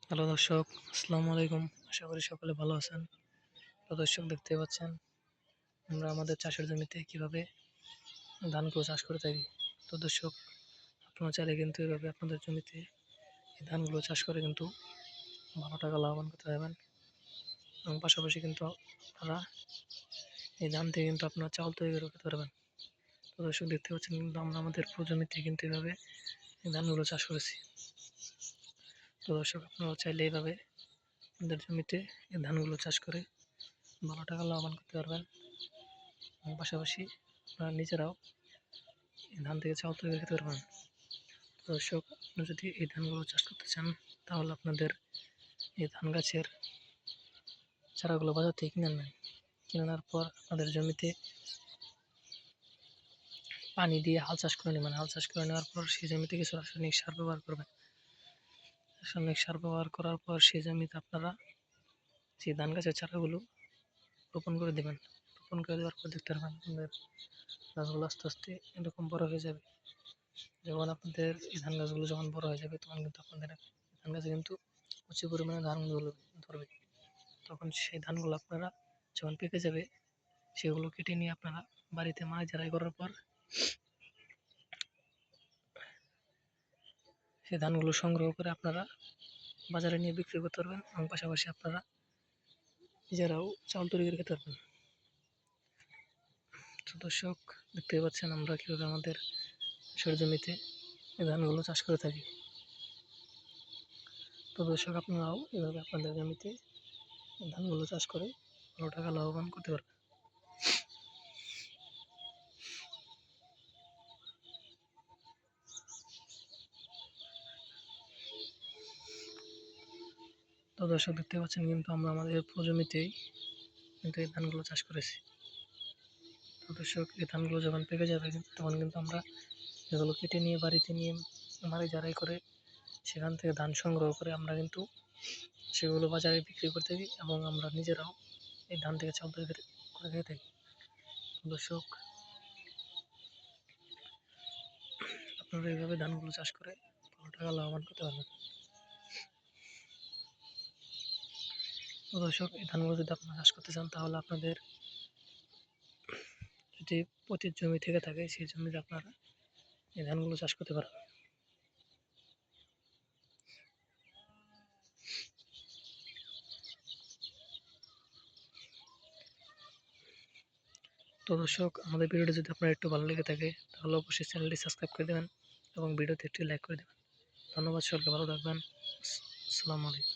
Hello দর্শক, আসসালামু আলাইকুম। আশা করি সকলে ভালো আছেন। তো দর্শক, দেখতে পাচ্ছেন আমরা আমাদের চাষের জমিতে কিভাবে ধানগুলো চাষ করে থাকি। তো দর্শক, আপনারা চাইলে কিন্তু এভাবে আপনাদের জমিতে এই ধানগুলো চাষ করে কিন্তু ভালো টাকা লাভবান করতে পারবেন। এবং পাশাপাশি কিন্তু আপনারা এই ধান থেকে কিন্তু আপনারা চাউল তৈরি করে খেতে পারবেন। তো দর্শক, দেখতে পাচ্ছেন কিন্তু আমরা আমাদের পুরো জমিতে কিন্তু এভাবে এই ধানগুলো চাষ করেছি। তো দর্শক, আপনারা চাইলে এইভাবে আপনাদের জমিতে এই ধানগুলো চাষ করে ভালো টাকা লাভবান করতে পারবেন। এবং পাশাপাশি আপনারা নিজেরাও এই ধান থেকে চাউল তৈরি করে খেতে পারবেন। তো দর্শক, আপনারা যদি এই ধানগুলো চাষ করতে চান তাহলে আপনাদের এই ধান গাছের চারাগুলো বাজার থেকে কিনে আনবেন। কিনে আনার পর আপনাদের জমিতে পানি দিয়ে হাল চাষ করে নেবেন। হাল চাষ করে নেওয়ার পর সেই জমিতে কিছু রাসায়নিক সার ব্যবহার করবেন। রাসায়নিক সার ব্যবহার করার পর সেই জমিতে আপনারা সেই ধান গাছের চারাগুলো রোপণ করে দেবেন। রোপণ করে দেওয়ার পর দেখতে পারবেন আপনাদের গাছগুলো আস্তে আস্তে এরকম বড় হয়ে যাবে। যখন আপনাদের এই ধান গাছগুলো যখন বড় হয়ে যাবে তখন কিন্তু আপনাদের ধান গাছে কিন্তু প্রচুর পরিমাণে ধানগুলো ধরবে। তখন সেই ধানগুলো আপনারা যখন পেকে যাবে সেগুলো কেটে নিয়ে আপনারা বাড়িতে মাড়াই ঝাড়াই করার পর সেই ধানগুলো সংগ্রহ করে আপনারা বাজারে নিয়ে বিক্রি করতে পারবেন এবং পাশাপাশি আপনারা নিজেরাও চাউল তৈরি করে খেতে পারবেন। তো দর্শক, দেখতে পাচ্ছেন আমরা কীভাবে আমাদের চাষের জমিতে এই ধানগুলো চাষ করে থাকি। তো দর্শক, আপনারাও এভাবে আপনাদের জমিতে ধানগুলো চাষ করে ভালো টাকা লাভবান করতে পারবেন। তো দর্শক, দেখতে পাচ্ছেন কিন্তু আমরা আমাদের পুরো জমিতেই কিন্তু এই ধানগুলো চাষ করেছি। তো দর্শক, এই ধানগুলো যখন পেকে যাবে তখন কিন্তু আমরা এগুলো কেটে নিয়ে বাড়িতে নিয়ে মাড়াই ঝাড়াই করে সেখান থেকে ধান সংগ্রহ করে আমরা কিন্তু সেগুলো বাজারে বিক্রি করতে থাকি এবং আমরা নিজেরাও এই ধান থেকে চাউল তৈরি করে খেয়ে থাকি। দর্শক, আপনারা এইভাবে ধানগুলো চাষ করে ভালো টাকা লাভবান করতে পারবেন। তো দর্শক, এই ধানগুলো যদি আপনারা চাষ করতে চান তাহলে আপনাদের যদি প্রতি জমি থেকে থাকে সেই জমিতে আপনারা এই ধানগুলো চাষ করতে পারবেন। তো দর্শক, আমাদের ভিডিওটি যদি আপনার একটু ভালো লেগে থাকে তাহলে অবশ্যই চ্যানেলটি সাবস্ক্রাইব করে দেবেন এবং ভিডিওতে একটি লাইক করে দেবেন। ধন্যবাদ, সকলকে ভালো থাকবেন। আসসালামু আলাইকুম।